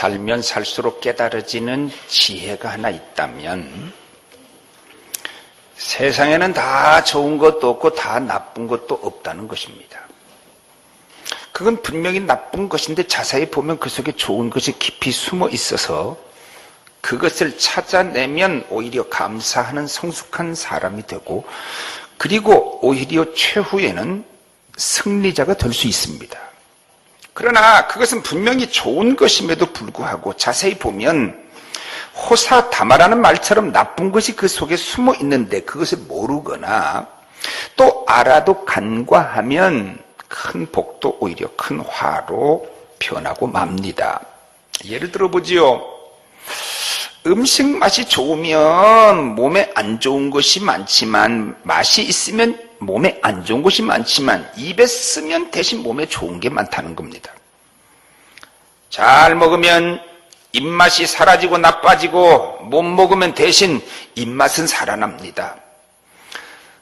살면 살수록 깨달아지는 지혜가 하나 있다면 세상에는 다 좋은 것도 없고 다 나쁜 것도 없다는 것입니다. 그건 분명히 나쁜 것인데 자세히 보면 그 속에 좋은 것이 깊이 숨어 있어서 그것을 찾아내면 오히려 감사하는 성숙한 사람이 되고, 그리고 오히려 최후에는 승리자가 될 수 있습니다. 그러나 그것은 분명히 좋은 것임에도 불구하고 자세히 보면 호사다마라는 말처럼 나쁜 것이 그 속에 숨어 있는데 그것을 모르거나 또 알아도 간과하면 큰 복도 오히려 큰 화로 변하고 맙니다. 예를 들어보지요. 음식 맛이 좋으면 몸에 안 좋은 것이 많지만, 맛이 있으면 몸에 안 좋은 것이 많지만 입에 쓰면 대신 몸에 좋은 게 많다는 겁니다. 잘 먹으면 입맛이 사라지고 나빠지고, 못 먹으면 대신 입맛은 살아납니다.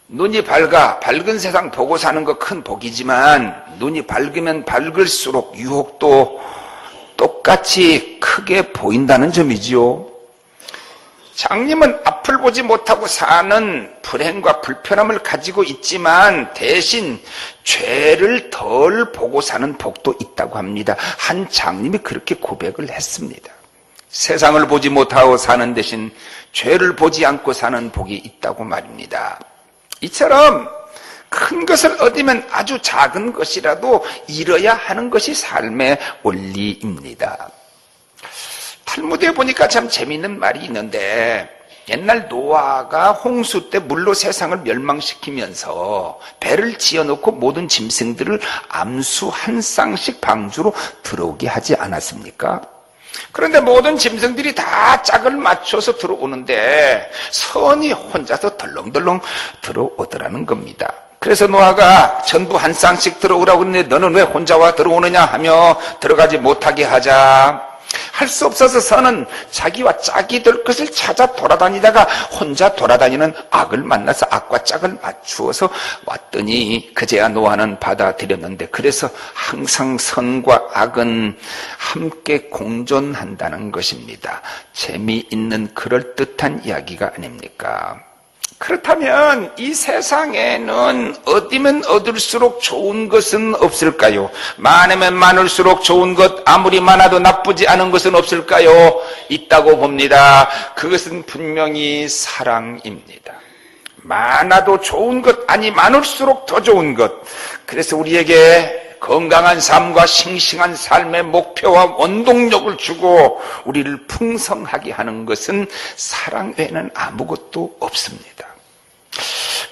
눈이 밝은 세상 보고 사는 거 큰 복이지만 눈이 밝으면 밝을수록 유혹도 똑같이 크게 보인다는 점이지요. 장님은 앞을 보지 못하고 사는 불행과 불편함을 가지고 있지만 대신 죄를 덜 보고 사는 복도 있다고 합니다. 한 장님이 그렇게 고백을 했습니다. 세상을 보지 못하고 사는 대신 죄를 보지 않고 사는 복이 있다고 말입니다. 이처럼 큰 것을 얻으면 아주 작은 것이라도 잃어야 하는 것이 삶의 원리입니다. 탈무드에 보니까 참 재미있는 말이 있는데, 옛날 노아가 홍수 때 물로 세상을 멸망시키면서 배를 지어놓고 모든 짐승들을 암수 한 쌍씩 방주로 들어오게 하지 않았습니까? 그런데 모든 짐승들이 다 짝을 맞춰서 들어오는데 선이 혼자서 덜렁덜렁 들어오더라는 겁니다. 그래서 노아가 전부 한 쌍씩 들어오라고 그러는데 너는 왜 혼자 와 들어오느냐 하며 들어가지 못하게 하자. 할 수 없어서 선은 자기와 짝이 될 것을 찾아 돌아다니다가 혼자 돌아다니는 악을 만나서 악과 짝을 맞추어서 왔더니 그제야 노아는 받아들였는데, 그래서 항상 선과 악은 함께 공존한다는 것입니다. 재미있는 그럴듯한 이야기가 아닙니까? 그렇다면 이 세상에는 얻으면 얻을수록 좋은 것은 없을까요? 많으면 많을수록 좋은 것, 아무리 많아도 나쁘지 않은 것은 없을까요? 있다고 봅니다. 그것은 분명히 사랑입니다. 많아도 좋은 것, 아니 많을수록 더 좋은 것. 그래서 우리에게 건강한 삶과 싱싱한 삶의 목표와 원동력을 주고 우리를 풍성하게 하는 것은 사랑 외에는 아무것도 없습니다.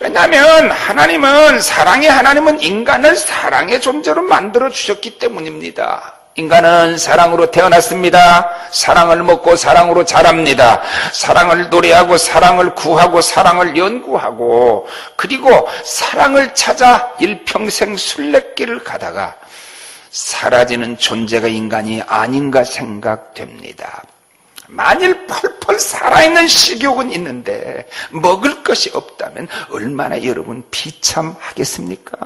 왜냐하면 하나님은 인간을 사랑의 존재로 만들어 주셨기 때문입니다. 인간은 사랑으로 태어났습니다. 사랑을 먹고 사랑으로 자랍니다. 사랑을 노래하고 사랑을 구하고 사랑을 연구하고, 그리고 사랑을 찾아 일평생 순례길을 가다가 사라지는 존재가 인간이 아닌가 생각됩니다. 만일 펄펄 살아있는 식욕은 있는데 먹을 것이 없다면 얼마나 여러분 비참하겠습니까?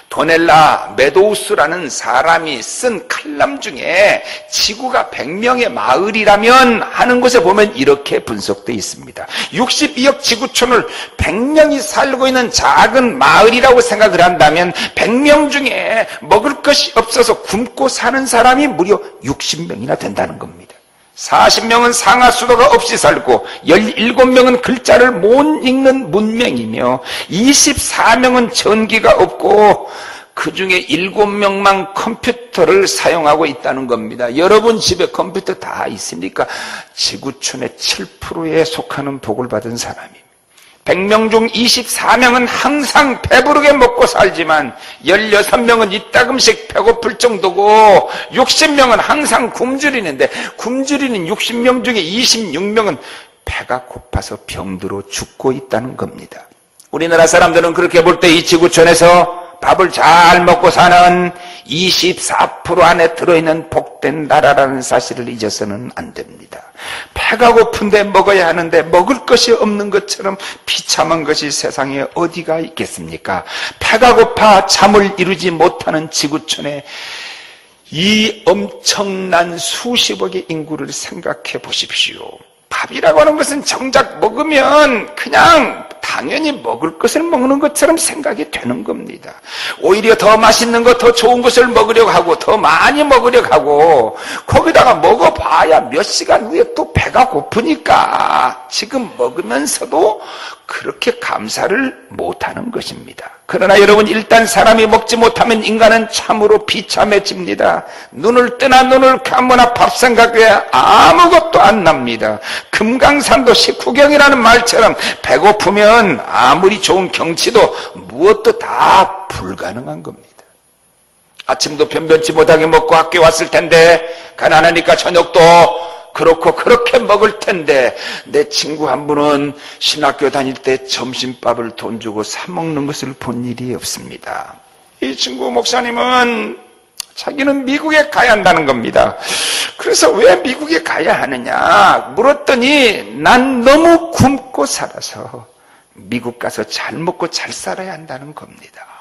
도넬라 메도우스라는 사람이 쓴 칼럼 중에 지구가 100명의 마을이라면 하는 것에 보면 이렇게 분석되어 있습니다. 62억 지구촌을 100명이 살고 있는 작은 마을이라고 생각을 한다면 100명 중에 먹을 것이 없어서 굶고 사는 사람이 무려 60명이나 된다는 겁니다. 40명은 상하수도가 없이 살고 17명은 글자를 못 읽는 문맹이며 24명은 전기가 없고 그 중에 7명만 컴퓨터를 사용하고 있다는 겁니다. 여러분 집에 컴퓨터 다 있습니까? 지구촌의 7%에 속하는 복을 받은 사람입니다. 100명 중 24명은 항상 배부르게 먹고 살지만 16명은 이따금씩 배고플 정도고 60명은 항상 굶주리는데 굶주리는 60명 중에 26명은 배가 고파서 병들어 죽고 있다는 겁니다. 우리나라 사람들은 그렇게 볼 때 이 지구촌에서 밥을 잘 먹고 사는 24% 안에 들어있는 복된 나라라는 사실을 잊어서는 안 됩니다. 배가 고픈데 먹어야 하는데 먹을 것이 없는 것처럼 비참한 것이 세상에 어디가 있겠습니까? 배가 고파 잠을 이루지 못하는 지구촌에 이 엄청난 수십억의 인구를 생각해 보십시오. 밥이라고 하는 것은 정작 먹으면 그냥 당연히 먹을 것을 먹는 것처럼 생각이 되는 겁니다. 오히려 더 맛있는 것, 더 좋은 것을 먹으려고 하고 더 많이 먹으려고 하고 거기다가 먹어봐야 몇 시간 후에 또 배가 고프니까 지금 먹으면서도 그렇게 감사를 못하는 것입니다. 그러나 여러분, 일단 사람이 먹지 못하면 인간은 참으로 비참해집니다. 눈을 뜨나 눈을 감으나 밥 생각 외에 아무것도 안 납니다. 금강산도 식후경이라는 말처럼 배고프면 아무리 좋은 경치도 무엇도 다 불가능한 겁니다. 아침도 변변치 못하게 먹고 학교에 왔을 텐데 가난하니까 저녁도 그렇고 그렇게 먹을 텐데 내 친구 한 분은 신학교 다닐 때 점심밥을 돈 주고 사 먹는 것을 본 일이 없습니다. 이 친구 목사님은 자기는 미국에 가야 한다는 겁니다. 그래서 왜 미국에 가야 하느냐 물었더니 난 너무 굶고 살아서 미국 가서 잘 먹고 잘 살아야 한다는 겁니다.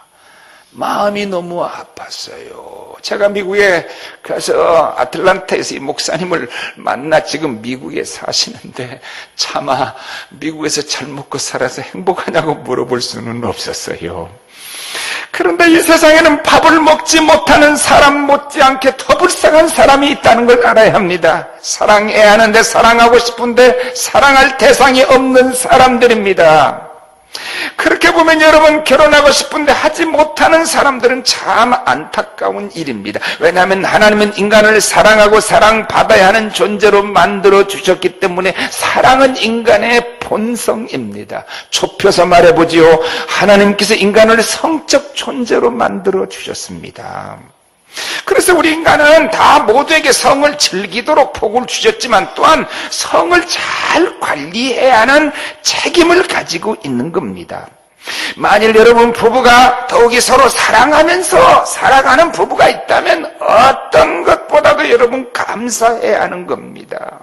마음이 너무 아팠어요. 제가 미국에 가서 아틀란타에서 이 목사님을 만나 지금 미국에 사시는데 차마 미국에서 잘 먹고 살아서 행복하냐고 물어볼 수는 없었어요. 그런데 이 세상에는 밥을 먹지 못하는 사람 못지않게 더 불쌍한 사람이 있다는 걸 알아야 합니다. 사랑해야 하는데 사랑하고 싶은데 사랑할 대상이 없는 사람들입니다. 그렇게 보면 여러분, 결혼하고 싶은데 하지 못하는 사람들은 참 안타까운 일입니다. 왜냐하면 하나님은 인간을 사랑하고 사랑받아야 하는 존재로 만들어 주셨기 때문에 사랑은 인간의 본성입니다. 좁혀서 말해보지요, 하나님께서 인간을 성적 존재로 만들어 주셨습니다. 그래서 우리 인간은 다 모두에게 성을 즐기도록 복을 주셨지만 또한 성을 잘 관리해야 하는 책임을 가지고 있는 겁니다. 만일 여러분 부부가 더욱이 서로 사랑하면서 살아가는 부부가 있다면 어떤 것보다도 여러분 감사해야 하는 겁니다.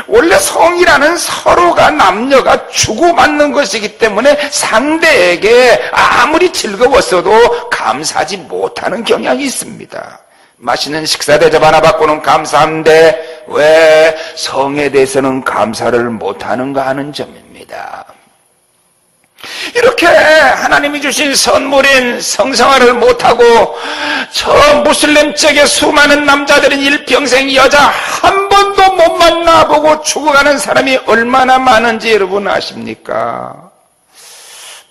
원래 성이라는 서로가 남녀가 주고받는 것이기 때문에 상대에게 아무리 즐거웠어도 감사하지 못하는 경향이 있습니다. 맛있는 식사 대접 하나 받고는 감사한데 왜 성에 대해서는 감사를 못하는가 하는 점입니다. 이렇게 하나님이 주신 선물인 성생활을 못하고 저 무슬림 쪽에 수많은 남자들은 일평생 여자 한 번도 못 만나보고 죽어가는 사람이 얼마나 많은지 여러분 아십니까?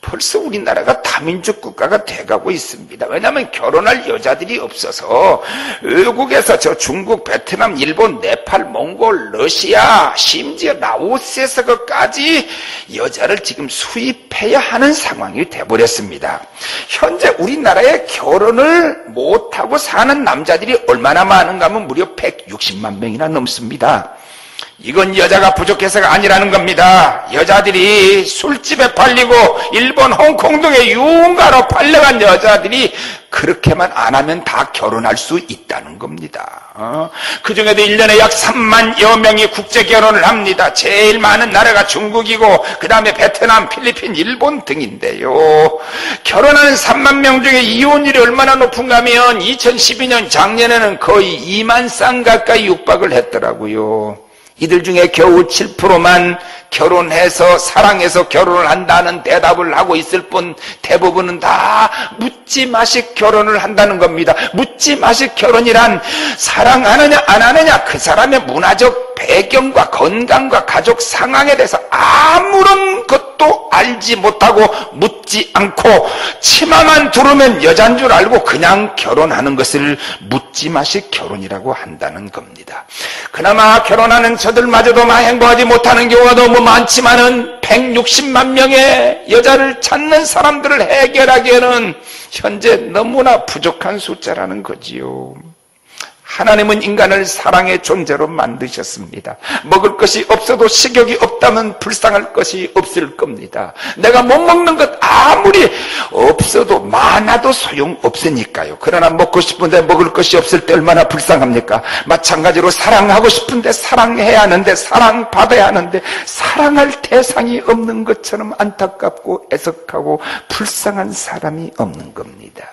벌써 우리나라가 다민족 국가가 돼가고 있습니다. 왜냐하면 결혼할 여자들이 없어서 외국에서 저 중국, 베트남, 일본, 네팔, 몽골, 러시아, 심지어 라오스에서까지 여자를 지금 수입해야 하는 상황이 돼버렸습니다. 현재 우리나라에 결혼을 못하고 사는 남자들이 얼마나 많은가 하면 무려 160만 명이나 넘습니다. 이건 여자가 부족해서가 아니라는 겁니다. 여자들이 술집에 팔리고 일본, 홍콩 등의 유흥가로 팔려간 여자들이 그렇게만 안 하면 다 결혼할 수 있다는 겁니다. 그 중에도 1년에 약 3만여 명이 국제 결혼을 합니다. 제일 많은 나라가 중국이고 그 다음에 베트남, 필리핀, 일본 등인데요. 결혼하는 3만 명 중에 이혼율이 얼마나 높은가 하면 2012년 작년에는 거의 2만 쌍 가까이 육박을 했더라고요. 이들 중에 겨우 7%만 결혼해서 사랑해서 결혼을 한다는 대답을 하고 있을 뿐 대부분은 다 묻지마식 결혼을 한다는 겁니다. 묻지마식 결혼이란 사랑하느냐 안 하느냐 그 사람의 문화적 배경과 건강과 가족 상황에 대해서 아무런 것도 알지 못하고 묻지 않고 치마만 두르면 여잔 줄 알고 그냥 결혼하는 것을 묻지마식 결혼이라고 한다는 겁니다. 그나마 결혼하는 저들마저도 행복하지 못하는 경우가 너무 많지만은 160만 명의 여자를 찾는 사람들을 해결하기에는 현재 너무나 부족한 숫자라는 거지요. 하나님은 인간을 사랑의 존재로 만드셨습니다. 먹을 것이 없어도 식욕이 없다면 불쌍할 것이 없을 겁니다. 내가 못 먹는 것 아무리 없어도 많아도 소용없으니까요. 그러나 먹고 싶은데 먹을 것이 없을 때 얼마나 불쌍합니까? 마찬가지로 사랑하고 싶은데 사랑해야 하는데 사랑받아야 하는데 사랑할 대상이 없는 것처럼 안타깝고 애석하고 불쌍한 사람이 없는 겁니다.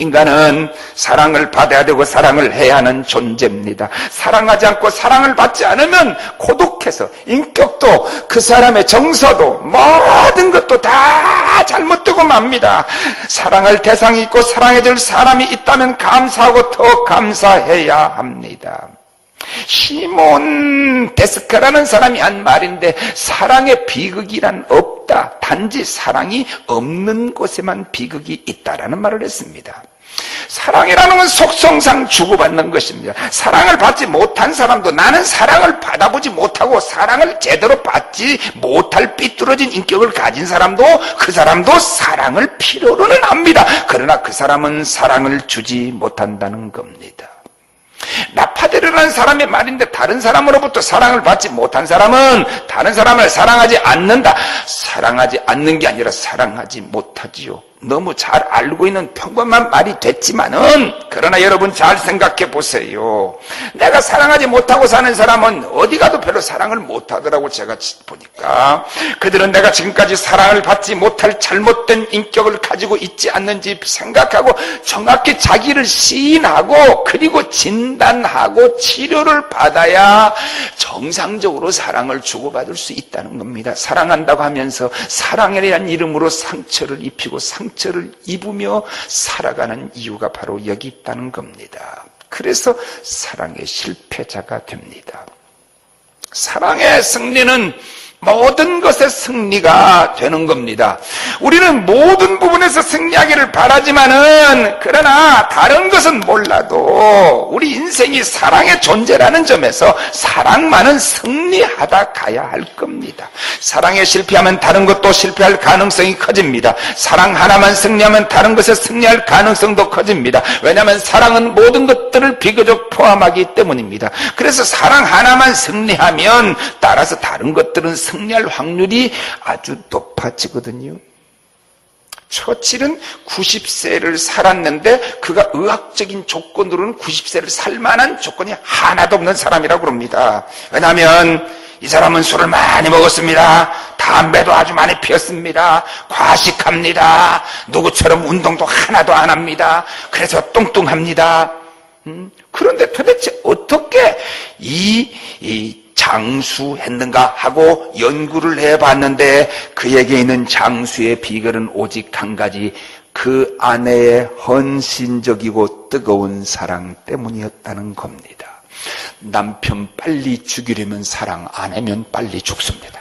인간은 사랑을 받아야 되고 사랑을 해야 하는 존재입니다. 사랑하지 않고 사랑을 받지 않으면 고독해서 인격도 그 사람의 정서도 모든 것도 다 잘못되고 맙니다. 사랑할 대상이 있고 사랑해줄 사람이 있다면 감사하고 더 감사해야 합니다. 시몬 데스카라는 사람이 한 말인데, 사랑의 비극이란 없다. 단지 사랑이 없는 곳에만 비극이 있다라는 말을 했습니다. 사랑이라는 건 속성상 주고받는 것입니다. 사랑을 받지 못한 사람도, 나는 사랑을 받아보지 못하고 사랑을 제대로 받지 못할 삐뚤어진 인격을 가진 사람도, 그 사람도 사랑을 필요로는 합니다. 그러나 그 사람은 사랑을 주지 못한다는 겁니다. 나파데르라는 사람의 말인데, 다른 사람으로부터 사랑을 받지 못한 사람은 다른 사람을 사랑하지 않는다. 사랑하지 않는 게 아니라 사랑하지 못하지요. 너무 잘 알고 있는 평범한 말이 됐지만은, 그러나 여러분 잘 생각해 보세요. 내가 사랑하지 못하고 사는 사람은 어디 가도 별로 사랑을 못하더라고. 제가 보니까 그들은 내가 지금까지 사랑을 받지 못할 잘못된 인격을 가지고 있지 않는지 생각하고 정확히 자기를 시인하고 그리고 진단하고 치료를 받아야 정상적으로 사랑을 주고받을 수 있다는 겁니다. 사랑한다고 하면서 사랑에 대한 이름으로 상처를 입히고 상처를 입으며 살아가는 이유가 바로 여기 있다는 겁니다. 그래서 사랑의 실패자가 됩니다. 사랑의 승리는 모든 것의 승리가 되는 겁니다. 우리는 모든 부분에서 승리하기를 바라지만은, 그러나 다른 것은 몰라도 우리 인생이 사랑의 존재라는 점에서 사랑만은 승리하다 가야 할 겁니다. 사랑에 실패하면 다른 것도 실패할 가능성이 커집니다. 사랑 하나만 승리하면 다른 것에 승리할 가능성도 커집니다. 왜냐하면 사랑은 모든 것들을 비교적 포함하기 때문입니다. 그래서 사랑 하나만 승리하면 따라서 다른 것들은 승리할 확률이 아주 높아지거든요. 처칠은 90세를 살았는데 그가 의학적인 조건으로는 90세를 살 만한 조건이 하나도 없는 사람이라고 그럽니다. 왜냐하면 이 사람은 술을 많이 먹었습니다. 담배도 아주 많이 피웠습니다. 과식합니다. 누구처럼 운동도 하나도 안 합니다. 그래서 뚱뚱합니다. 그런데 도대체 어떻게 이 장수했는가 하고 연구를 해봤는데, 그에게 있는 장수의 비결은 오직 한 가지, 그 아내의 헌신적이고 뜨거운 사랑 때문이었다는 겁니다. 남편 빨리 죽이려면 사랑 안 하면 빨리 죽습니다.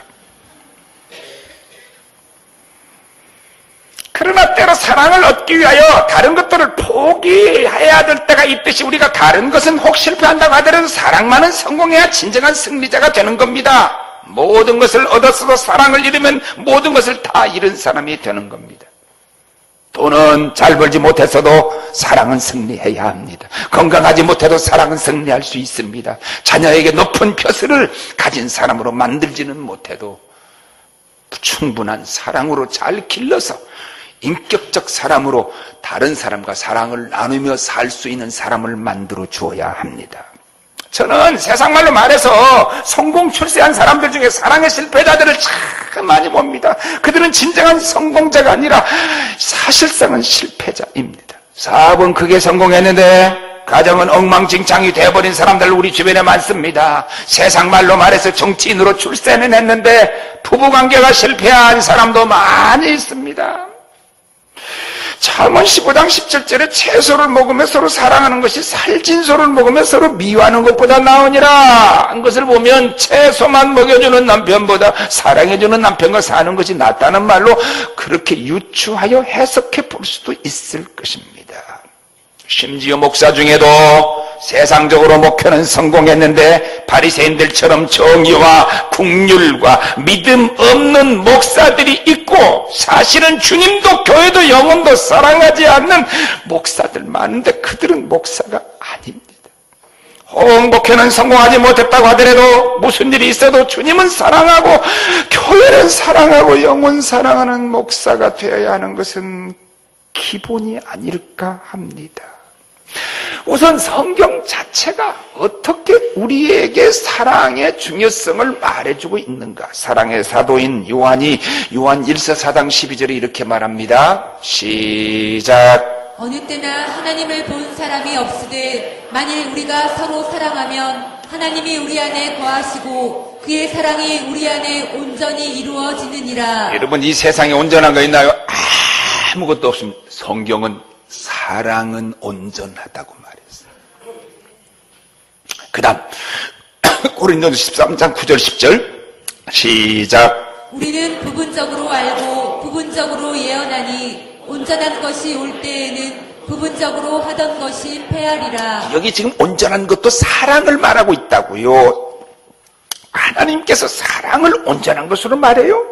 그러나 때로 사랑을 얻기 위하여 다른 것들을 포기해야 될 때가 있듯이, 우리가 다른 것은 혹 실패한다고 하더라도 사랑만은 성공해야 진정한 승리자가 되는 겁니다. 모든 것을 얻었어도 사랑을 잃으면 모든 것을 다 잃은 사람이 되는 겁니다. 돈은 잘 벌지 못했어도 사랑은 승리해야 합니다. 건강하지 못해도 사랑은 승리할 수 있습니다. 자녀에게 높은 벼슬을 가진 사람으로 만들지는 못해도 충분한 사랑으로 잘 길러서 인격적 사람으로 다른 사람과 사랑을 나누며 살 수 있는 사람을 만들어 주어야 합니다. 저는 세상 말로 말해서 성공 출세한 사람들 중에 사랑의 실패자들을 참 많이 봅니다. 그들은 진정한 성공자가 아니라 사실상은 실패자입니다. 사업은 크게 성공했는데 가정은 엉망진창이 되어버린 사람들 우리 주변에 많습니다. 세상 말로 말해서 정치인으로 출세는 했는데 부부관계가 실패한 사람도 많이 있습니다. 잠언 15장 17절에 채소를 먹으며 서로 사랑하는 것이 살진소를 먹으며 서로 미워하는 것보다 나으니라 한 것을 보면, 채소만 먹여주는 남편보다 사랑해주는 남편과 사는 것이 낫다는 말로 그렇게 유추하여 해석해 볼 수도 있을 것입니다. 심지어 목사 중에도 세상적으로 목회는 성공했는데 바리새인들처럼 정의와 국률과 믿음 없는 목사들이 있고, 사실은 주님도 교회도 영혼도 사랑하지 않는 목사들 많은데 그들은 목사가 아닙니다. 혹 목회는 성공하지 못했다고 하더라도 무슨 일이 있어도 주님은 사랑하고 교회는 사랑하고 영혼 사랑하는 목사가 되어야 하는 것은 기본이 아닐까 합니다. 우선 성경 자체가 어떻게 우리에게 사랑의 중요성을 말해주고 있는가. 사랑의 사도인 요한이 요한 1서 4장 12절에 이렇게 말합니다. 시작. 어느 때나 하나님을 본 사람이 없으되 만일 우리가 서로 사랑하면 하나님이 우리 안에 거하시고 그의 사랑이 우리 안에 온전히 이루어지느니라. 여러분, 이 세상에 온전한 거 있나요? 아무것도 없습니다. 성경은 사랑은 온전하다고 말했어요. 그 다음 고린도서 13장 9절 10절 시작. 우리는 부분적으로 알고 부분적으로 예언하니 온전한 것이 올 때에는 부분적으로 하던 것이 패하리라. 여기 지금 온전한 것도 사랑을 말하고 있다고요. 하나님께서 사랑을 온전한 것으로 말해요.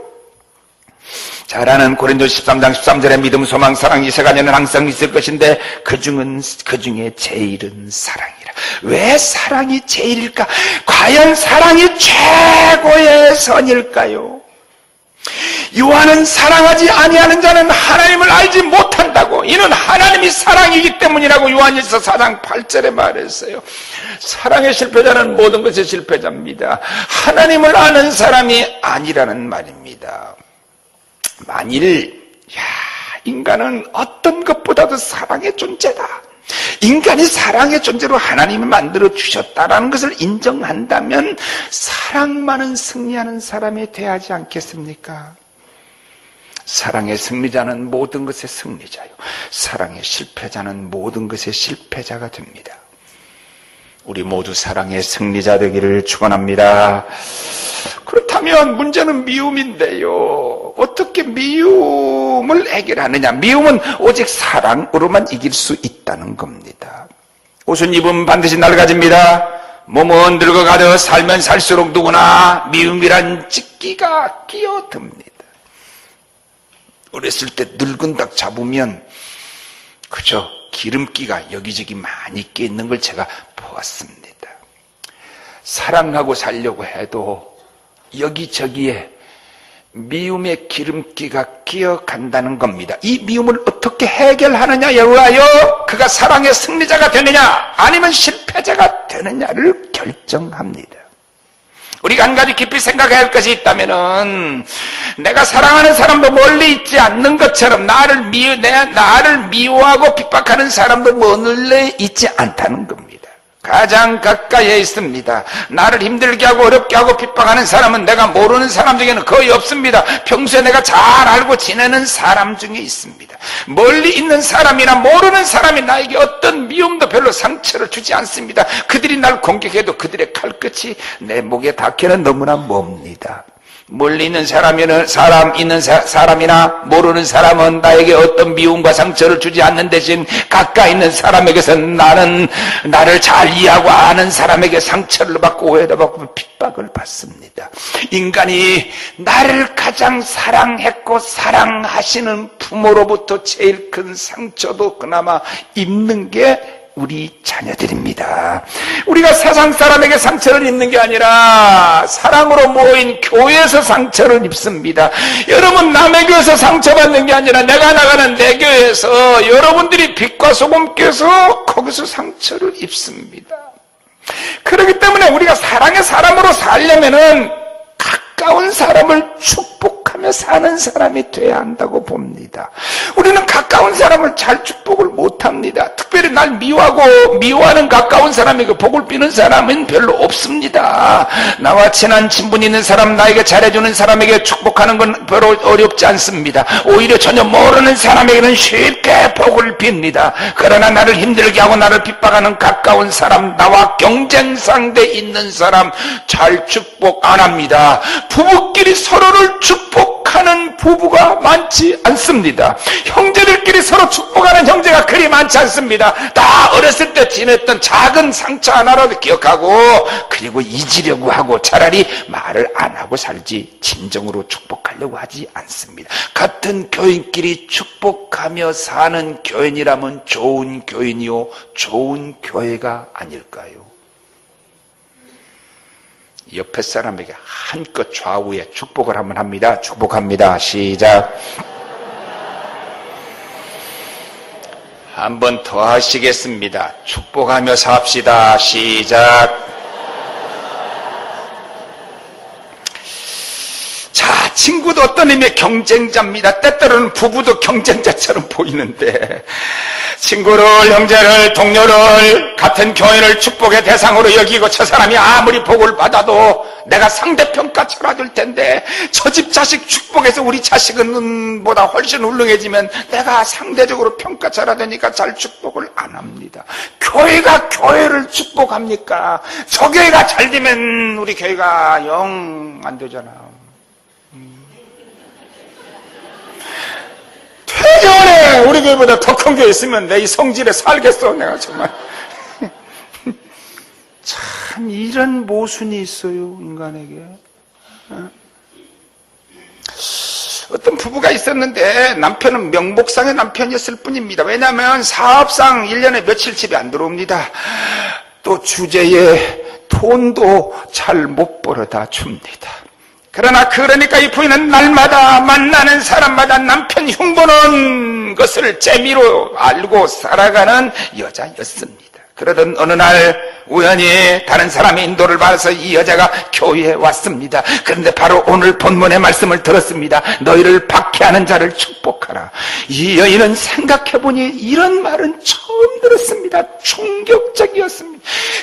잘 아는 고린도서 13장 13절에 믿음, 소망, 사랑 이 세 가지는 항상 있을 것인데 그 중에 제일은 사랑이라. 왜 사랑이 제일일까? 과연 사랑이 최고의 선일까요? 요한은 사랑하지 아니하는 자는 하나님을 알지 못한다고. 이는 하나님이 사랑이기 때문이라고 요한일서 4장 8절에 말했어요. 사랑의 실패자는 모든 것의 실패자입니다. 하나님을 아는 사람이 아니라는 말입니다. 만일 인간은 어떤 것보다도 사랑의 존재다, 인간이 사랑의 존재로 하나님이 만들어 주셨다라는 것을 인정한다면 사랑만은 승리하는 사람이 돼야 하지 않겠습니까? 사랑의 승리자는 모든 것의 승리자요, 사랑의 실패자는 모든 것의 실패자가 됩니다. 우리 모두 사랑의 승리자 되기를 축원합니다. 그렇다면 문제는 미움인데요, 어떻게 미움을 해결하느냐? 미움은 오직 사랑으로만 이길 수 있다는 겁니다. 옷은 입으면 반드시 낡아집니다. 몸은 늙어가도 살면 살수록 누구나 미움이란 찌끼가 끼어듭니다. 어렸을 때 늙은 닭 잡으면 그저 기름기가 여기저기 많이 끼있는 걸 제가 보았습니다. 사랑하고 살려고 해도 여기저기에 미움의 기름기가 끼어간다는 겁니다. 이 미움을 어떻게 해결하느냐 여호와여, 그가 사랑의 승리자가 되느냐 아니면 실패자가 되느냐를 결정합니다. 우리가 한 가지 깊이 생각해야 할 것이 있다면은, 내가 사랑하는 사람도 멀리 있지 않는 것처럼 나를 미워하고 핍박하는 사람도 멀리 있지 않다는 겁니다. 가장 가까이에 있습니다. 나를 힘들게 하고 어렵게 하고 핍박하는 사람은 내가 모르는 사람 중에는 거의 없습니다. 평소에 내가 잘 알고 지내는 사람 중에 있습니다. 멀리 있는 사람이나 모르는 사람이 나에게 어떤 미움도 별로 상처를 주지 않습니다. 그들이 날 공격해도 그들의 칼끝이 내 목에 닿기는 너무나 멉니다. 멀리 있는 사람이나 모르는 사람은 나에게 어떤 미움과 상처를 주지 않는 대신 가까이 있는 사람에게서는 나를 잘 이해하고 아는 사람에게 상처를 받고 오해를 받고 핍박을 받습니다. 인간이 나를 가장 사랑했고 사랑하시는 부모로부터 제일 큰 상처도 그나마 입는 게 우리 자녀들입니다. 우리가 세상 사람에게 상처를 입는 게 아니라 사랑으로 모인 교회에서 상처를 입습니다. 여러분, 남의 교회에서 상처받는 게 아니라 내가 나가는 내 교회에서 여러분들이 빛과 소금 껴서 거기서 상처를 입습니다. 그렇기 때문에 우리가 사랑의 사람으로 살려면은 가까운 사람을 축복하며 사는 사람이 돼야 한다고 봅니다. 우리는 가까운 사람을 잘 축복을 못합니다. 특별히 날 미워하는 가까운 사람에게 복을 비는 사람은 별로 없습니다. 나와 친한 친분이 있는 사람, 나에게 잘해주는 사람에게 축복하는 건 별로 어렵지 않습니다. 오히려 전혀 모르는 사람에게는 쉽게 복을 빕니다. 그러나 나를 힘들게 하고 나를 핍박하는 가까운 사람, 나와 경쟁 상대 있는 사람 잘 축복 안 합니다. 부부끼리 서로를 축복하는 부부가 많지 않습니다. 형제들끼리 서로 축복하는 형제가 그리 많지 않습니다. 다 어렸을 때 지냈던 작은 상처 하나라도 기억하고 그리고 잊으려고 하고 차라리 말을 안 하고 살지 진정으로 축복하려고 하지 않습니다. 같은 교인끼리 축복하며 사는 교인이라면 좋은 교인이요 좋은 교회가 아닐까요? 옆에 사람에게 한껏 좌우에 축복을 한번 합니다. 축복합니다. 시작. 한 번 더 하시겠습니다. 축복하며 삽시다. 시작. 자, 친구도 어떤 의미의 경쟁자입니다. 때때로는 부부도 경쟁자처럼 보이는데 친구를, 형제를, 동료를, 같은 교인을 축복의 대상으로 여기고 저 사람이 아무리 복을 받아도 내가 상대평가 쳐라줄 텐데 저 집 자식 축복해서 우리 자식은 보다 훨씬 훌륭해지면 내가 상대적으로 평가쳐라되니까 잘 축복을 안 합니다. 교회가 교회를 축복합니까? 저 교회가 잘 되면 우리 교회가 영 안 되잖아. 퇴전에 우리 교회보다 더 큰 교회 있으면 내 이 성질에 살겠어. 내가 정말 참 이런 모순이 있어요, 인간에게. 어떤 부부가 있었는데 남편은 명목상의 남편이었을 뿐입니다. 왜냐하면 사업상 1년에 며칠 집에 안 들어옵니다. 또 주제에 돈도 잘 못 벌어다 줍니다. 그러니까 이 부인은 날마다 만나는 사람마다 남편 흉보는 것을 재미로 알고 살아가는 여자였습니다. 그러던 어느 날 우연히 다른 사람의 인도를 받아서 이 여자가 교회에 왔습니다. 그런데 바로 오늘 본문의 말씀을 들었습니다. 너희를 박해하는 자를 축복하라. 이 여인은 생각해보니 이런 말은 처음 들었습니다. 충격적이었습니다.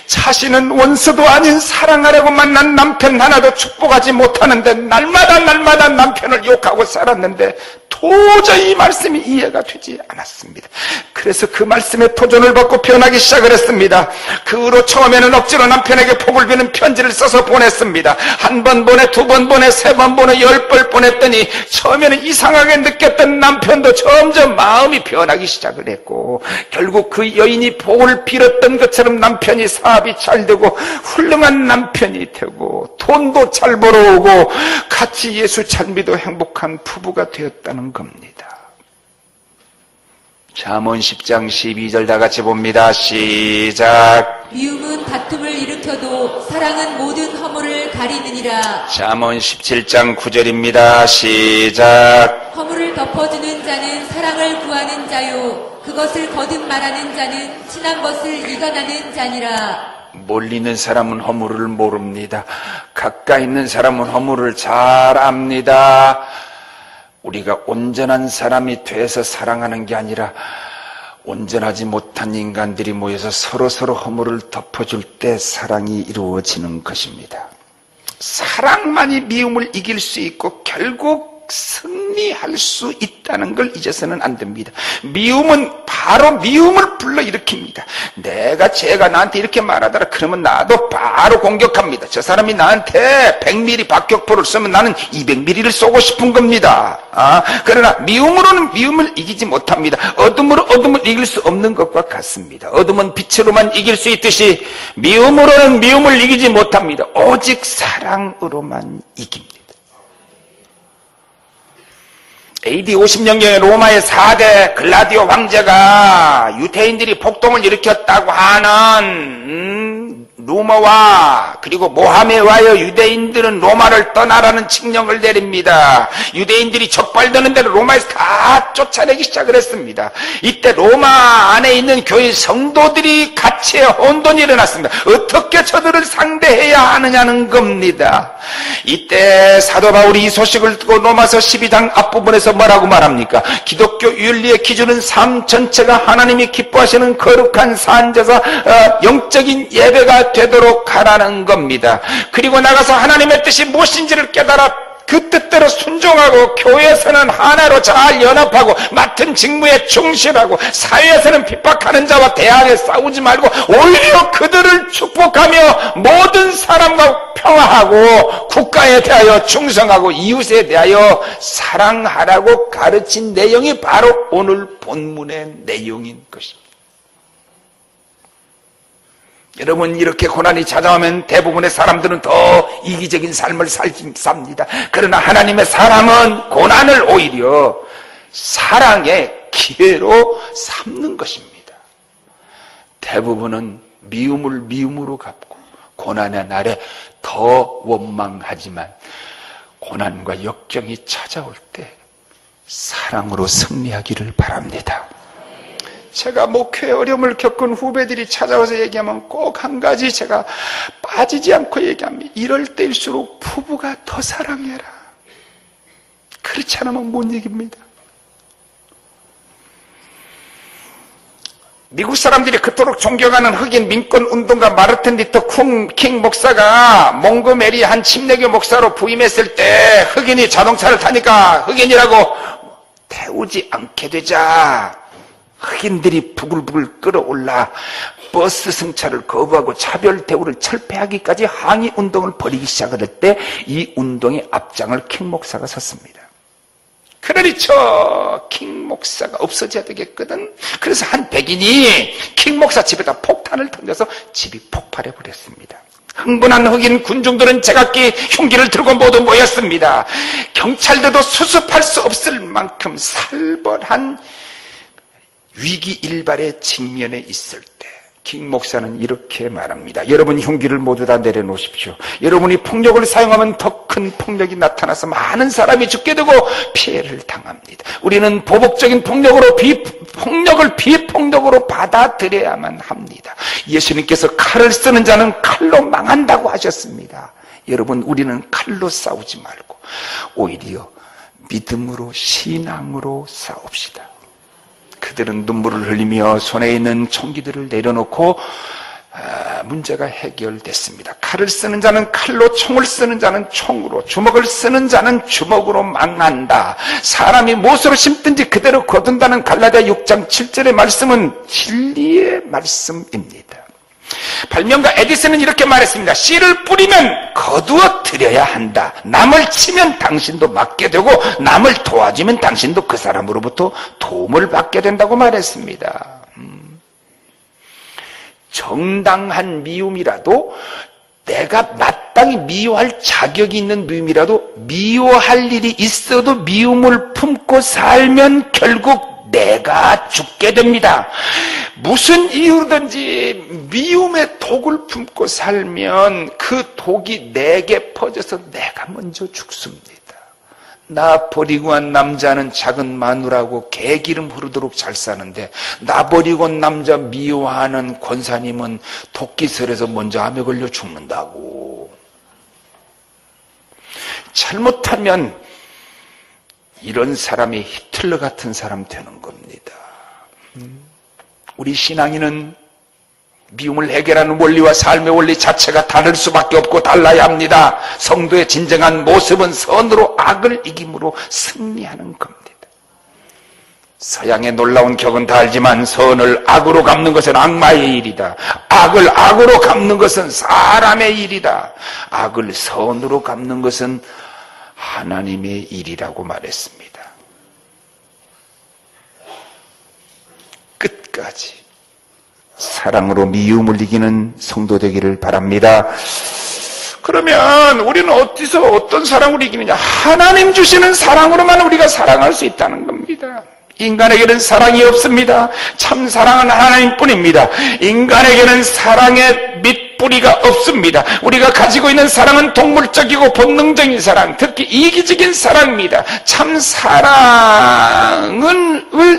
자신은 원수도 아닌 사랑하려고 만난 남편 하나도 축복하지 못하는데 날마다 남편을 욕하고 살았는데 도저히 이 말씀이 이해가 되지 않았습니다. 그래서 그 말씀에 도전을 받고 변하기 시작을 했습니다. 그 후로 처음에는 억지로 남편에게 복을 비는 편지를 써서 보냈습니다. 한 번 보내, 두 번 보내, 세 번 보내, 10번 보냈더니 처음에는 이상하게 느꼈던 남편도 점점 마음이 변하기 시작을 했고 결국 그 여인이 복을 빌었던 것처럼 남편이 사업이 잘 되고 훌륭한 남편이 되고 돈도 잘 벌어오고 같이 예수 잘 믿어 행복한 부부가 되었다는 겁니다. 잠언 10장 12절 다 같이 봅니다. 시작. 미움은 다툼을 일으켜도 사랑은 모든 허물을 가리느니라. 잠언 17장 9절입니다. 시작. 허물을 덮어주는 자는 사랑을 구하는 자요 그것을 거듭 말하는 자는 친한 것을 이간하는 자니라. 멀리 있는 사람은 허물을 모릅니다. 가까이 있는 사람은 허물을 잘 압니다. 우리가 온전한 사람이 돼서 사랑하는 게 아니라 온전하지 못한 인간들이 모여서 서로 허물을 덮어줄 때 사랑이 이루어지는 것입니다. 사랑만이 미움을 이길 수 있고 결국 승리할 수 있다는 걸 잊어서는 안 됩니다. 미움은 바로 미움을 불러일으킵니다. 제가 나한테 이렇게 말하더라 그러면 나도 바로 공격합니다. 저 사람이 나한테 100mm 박격포를 쏘면 나는 200mm를 쏘고 싶은 겁니다. 그러나 미움으로는 미움을 이기지 못합니다. 어둠으로 어둠을 이길 수 없는 것과 같습니다. 어둠은 빛으로만 이길 수 있듯이 미움으로는 미움을 이기지 못합니다. 오직 사랑으로만 이깁니다. AD 50년경에 로마의 4대 글라디오 황제가 유대인들이 폭동을 일으켰다고 하는 루머와 그리고 모함에와여 유대인들은 로마를 떠나라는 칙령을 내립니다. 유대인들이 적발되는 대로 로마에서 다 쫓아내기 시작을 했습니다. 이때 로마 안에 있는 교회 성도들이 가치에 혼돈이 일어났습니다. 어떻게 저들을 상대해야 하느냐는 겁니다. 이때 사도 바울이 이 소식을 듣고 로마서 12장 앞부분에서 뭐라고 말합니까? 기독교 윤리의 기준은 삶 전체가 하나님이 기뻐하시는 거룩한 산제사 영적인 예배가 되도록 하라는 겁니다. 그리고 나가서 하나님의 뜻이 무엇인지를 깨달아 그 뜻대로 순종하고 교회에서는 하나로 잘 연합하고 맡은 직무에 충실하고 사회에서는 핍박하는 자와 대항해 싸우지 말고 오히려 그들을 축복하며 모든 사람과 평화하고 국가에 대하여 충성하고 이웃에 대하여 사랑하라고 가르친 내용이 바로 오늘 본문의 내용인 것입니다. 여러분, 이렇게 고난이 찾아오면 대부분의 사람들은 더 이기적인 삶을 삽니다. 그러나 하나님의 사람은 고난을 오히려 사랑의 기회로 삼는 것입니다. 대부분은 미움을 미움으로 갚고 고난의 날에 더 원망하지만 고난과 역경이 찾아올 때 사랑으로 승리하기를 바랍니다. 제가 목회에 어려움을 겪은 후배들이 찾아와서 얘기하면 꼭 한 가지 제가 빠지지 않고 얘기합니다. 이럴 때일수록 부부가 더 사랑해라. 그렇지 않으면 못 이깁니다. 미국 사람들이 그토록 존경하는 흑인 민권운동가 마르틴 리터 킹 목사가 몽고메리 한 침례교 목사로 부임했을 때 흑인이 자동차를 타니까 흑인이라고 태우지 않게 되자 흑인들이 부글부글 끓어올라 버스 승차를 거부하고 차별 대우를 철폐하기까지 항의 운동을 벌이기 시작할 때 이 운동의 앞장을 킹 목사가 섰습니다. 그러니 킹 목사가 없어져야 되겠거든. 그래서 한 백인이 킹 목사 집에다 폭탄을 던져서 집이 폭발해 버렸습니다. 흥분한 흑인 군중들은 제각기 흉기를 들고 모두 모였습니다. 경찰들도 수습할 수 없을 만큼 살벌한 위기 일발에 직면해 있을 때 킹 목사는 이렇게 말합니다. 여러분 흉기를 모두 다 내려놓으십시오. 여러분이 폭력을 사용하면 더 큰 폭력이 나타나서 많은 사람이 죽게 되고 피해를 당합니다. 우리는 보복적인 폭력을 비폭력으로 받아들여야만 합니다. 예수님께서 칼을 쓰는 자는 칼로 망한다고 하셨습니다. 여러분, 우리는 칼로 싸우지 말고 오히려 믿음으로, 신앙으로 싸웁시다. 그들은 눈물을 흘리며 손에 있는 총기들을 내려놓고 문제가 해결됐습니다. 칼을 쓰는 자는 칼로, 총을 쓰는 자는 총으로, 주먹을 쓰는 자는 주먹으로 망한다. 사람이 무엇으로 심든지 그대로 거둔다는 갈라디아 6장 7절의 말씀은 진리의 말씀입니다. 발명가 에디슨은 이렇게 말했습니다. 씨를 뿌리면 거두어 드려야 한다. 남을 치면 당신도 맞게 되고 남을 도와주면 당신도 그 사람으로부터 도움을 받게 된다고 말했습니다. 정당한 미움이라도, 내가 마땅히 미워할 자격이 있는 미움이라도, 미워할 일이 있어도 미움을 품고 살면 결국 내가 죽게 됩니다. 무슨 이유든지 미움의 독을 품고 살면 그 독이 내게 퍼져서 내가 먼저 죽습니다. 나 버리고 한 남자는 작은 마누라고 개기름 흐르도록 잘 사는데, 나 버리고 온 남자 미워하는 권사님은 토끼설에서 먼저 암에 걸려 죽는다고. 잘못하면 이런 사람이 히틀러 같은 사람 되는 겁니다. 우리 신앙인은 미움을 해결하는 원리와 삶의 원리 자체가 다를 수밖에 없고 달라야 합니다. 성도의 진정한 모습은 선으로 악을 이김으로 승리하는 겁니다. 서양의 놀라운 격은 다 알지만 선을 악으로 갚는 것은 악마의 일이다. 악을 악으로 갚는 것은 사람의 일이다. 악을 선으로 갚는 것은 하나님의 일이라고 말했습니다. 끝까지 사랑으로 미움을 이기는 성도 되기를 바랍니다. 그러면 우리는 어디서 어떤 사랑으로 이기느냐? 하나님 주시는 사랑으로만 우리가 사랑할 수 있다는 겁니다. 인간에게는 사랑이 없습니다. 참 사랑은 하나님뿐입니다. 인간에게는 사랑의 밑뿌리가 없습니다. 우리가 가지고 있는 사랑은 동물적이고 본능적인 사랑, 특히 이기적인 사랑입니다. 참 사랑을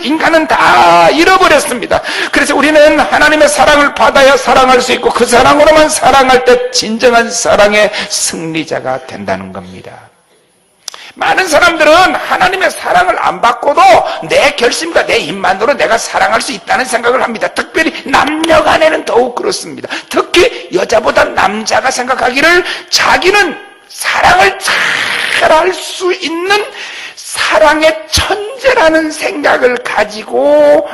인간은 다 잃어버렸습니다. 그래서 우리는 하나님의 사랑을 받아야 사랑할 수 있고, 그 사랑으로만 사랑할 때 진정한 사랑의 승리자가 된다는 겁니다. 많은 사람들은 하나님의 사랑을 안 받고도 내 결심과 내 힘만으로 내가 사랑할 수 있다는 생각을 합니다. 특별히 남녀 간에는 더욱 그렇습니다. 특히 여자보다 남자가 생각하기를 자기는 사랑을 잘할 수 있는 사랑의 천재라는 생각을 가지고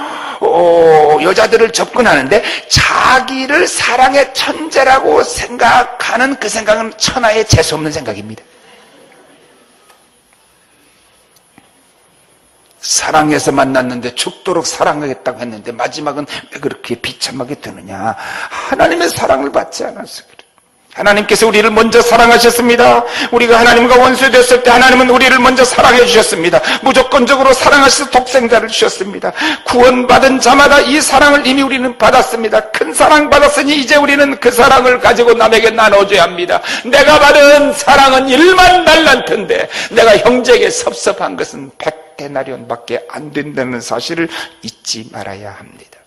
여자들을 접근하는데, 자기를 사랑의 천재라고 생각하는 그 생각은 천하에 재수없는 생각입니다. 사랑해서 만났는데 죽도록 사랑하겠다고 했는데 마지막은 왜 그렇게 비참하게 되느냐? 하나님의 사랑을 받지 않아서 그래. 하나님께서 우리를 먼저 사랑하셨습니다. 우리가 하나님과 원수 됐을 때 하나님은 우리를 먼저 사랑해 주셨습니다. 무조건적으로 사랑하셔서 독생자를 주셨습니다. 구원받은 자마다 이 사랑을 이미 우리는 받았습니다. 큰 사랑 받았으니 이제 우리는 그 사랑을 가지고 남에게 나눠줘야 합니다. 내가 받은 사랑은 1만 달란트인데 내가 형제에게 섭섭한 것은 100데나리온밖에 안 된다는 사실을 잊지 말아야 합니다.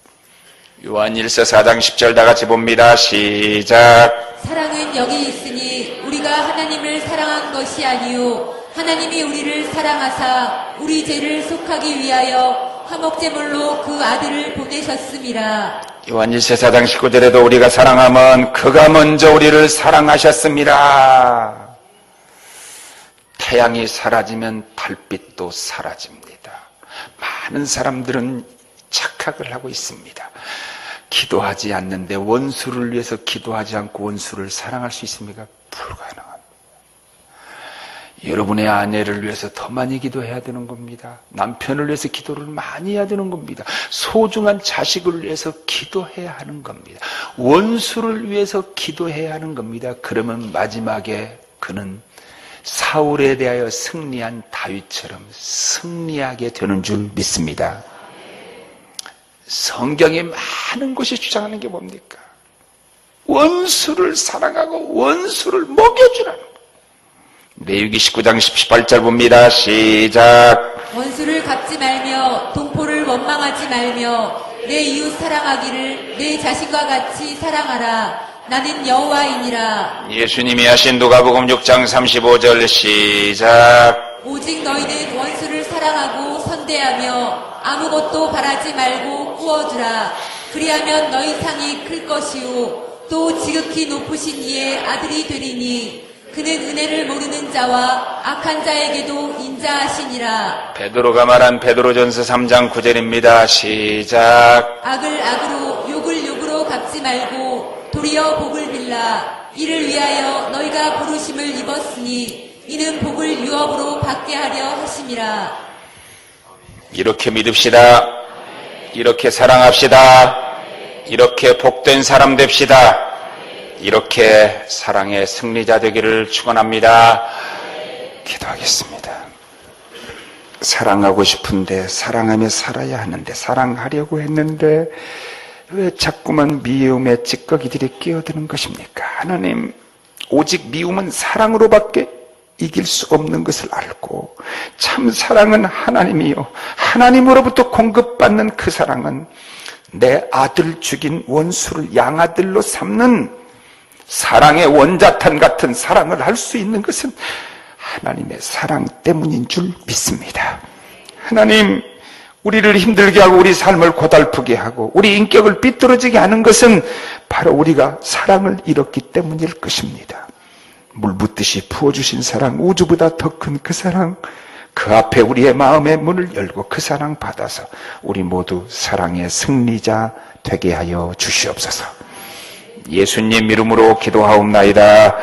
요한일서 4장 10절 다 같이 봅니다. 시작. 사랑은 여기 있으니 우리가 하나님을 사랑한 것이 아니요 하나님이 우리를 사랑하사 우리 죄를 속하기 위하여 화목제물로 그 아들을 보내셨음이라. 요한일서 4장 19절에도 우리가 사랑하면 그가 먼저 우리를 사랑하셨습니다. 태양이 사라지면 달빛도 사라집니다. 많은 사람들은 착각을 하고 있습니다. 기도하지 않는데 원수를 위해서 기도하지 않고 원수를 사랑할 수 있습니까? 불가능합니다. 여러분의 아내를 위해서 더 많이 기도해야 되는 겁니다. 남편을 위해서 기도를 많이 해야 되는 겁니다. 소중한 자식을 위해서 기도해야 하는 겁니다. 원수를 위해서 기도해야 하는 겁니다. 그러면 마지막에 그는 사울에 대하여 승리한 다윗처럼 승리하게 되는 줄 믿습니다. 성경에 많은 곳이 주장하는 게 뭡니까? 원수를 사랑하고 원수를 먹여주라는 거예요. 레위기 19장 18절 봅니다. 시작. 원수를 갚지 말며 동포를 원망하지 말며 내 이웃 사랑하기를 내 자신과 같이 사랑하라. 나는 여호와이니라. 예수님이 하신 누가복음 6장 35절 시작. 오직 너희는 원수를 사랑하고 선대하며 아무것도 바라지 말고 구워주라. 그리하면 너희 상이 클 것이요 또 지극히 높으신 이의 아들이 되리니 그는 은혜를 모르는 자와 악한 자에게도 인자하시니라. 베드로가 말한 베드로전서 3장 9절입니다. 시작. 악을 악으로 욕을 욕으로 갚지 말고 도리어 복을 빌라. 이를 위하여 너희가 부르심을 입었으니 이는 복을 유업으로 받게 하려 하심이라. 이렇게 믿읍시다. 이렇게 사랑합시다. 이렇게 복된 사람 됩시다. 이렇게 사랑의 승리자 되기를 축원합니다. 기도하겠습니다. 사랑하고 싶은데 사랑하며 살아야 하는데 사랑하려고 했는데 왜 자꾸만 미움의 찌꺼기들이 끼어드는 것입니까? 하나님, 오직 미움은 사랑으로밖에 이길 수 없는 것을 알고 참 사랑은 하나님이요 하나님으로부터 공급받는 그 사랑은 내 아들 죽인 원수를 양아들로 삼는 사랑의 원자탄 같은 사랑을 할 수 있는 것은 하나님의 사랑 때문인 줄 믿습니다. 하나님, 우리를 힘들게 하고 우리 삶을 고달프게 하고 우리 인격을 삐뚤어지게 하는 것은 바로 우리가 사랑을 잃었기 때문일 것입니다. 물 붓듯이 부어주신 사랑, 우주보다 더 큰 그 사랑, 그 앞에 우리의 마음의 문을 열고 그 사랑 받아서 우리 모두 사랑의 승리자 되게 하여 주시옵소서. 예수님 이름으로 기도하옵나이다.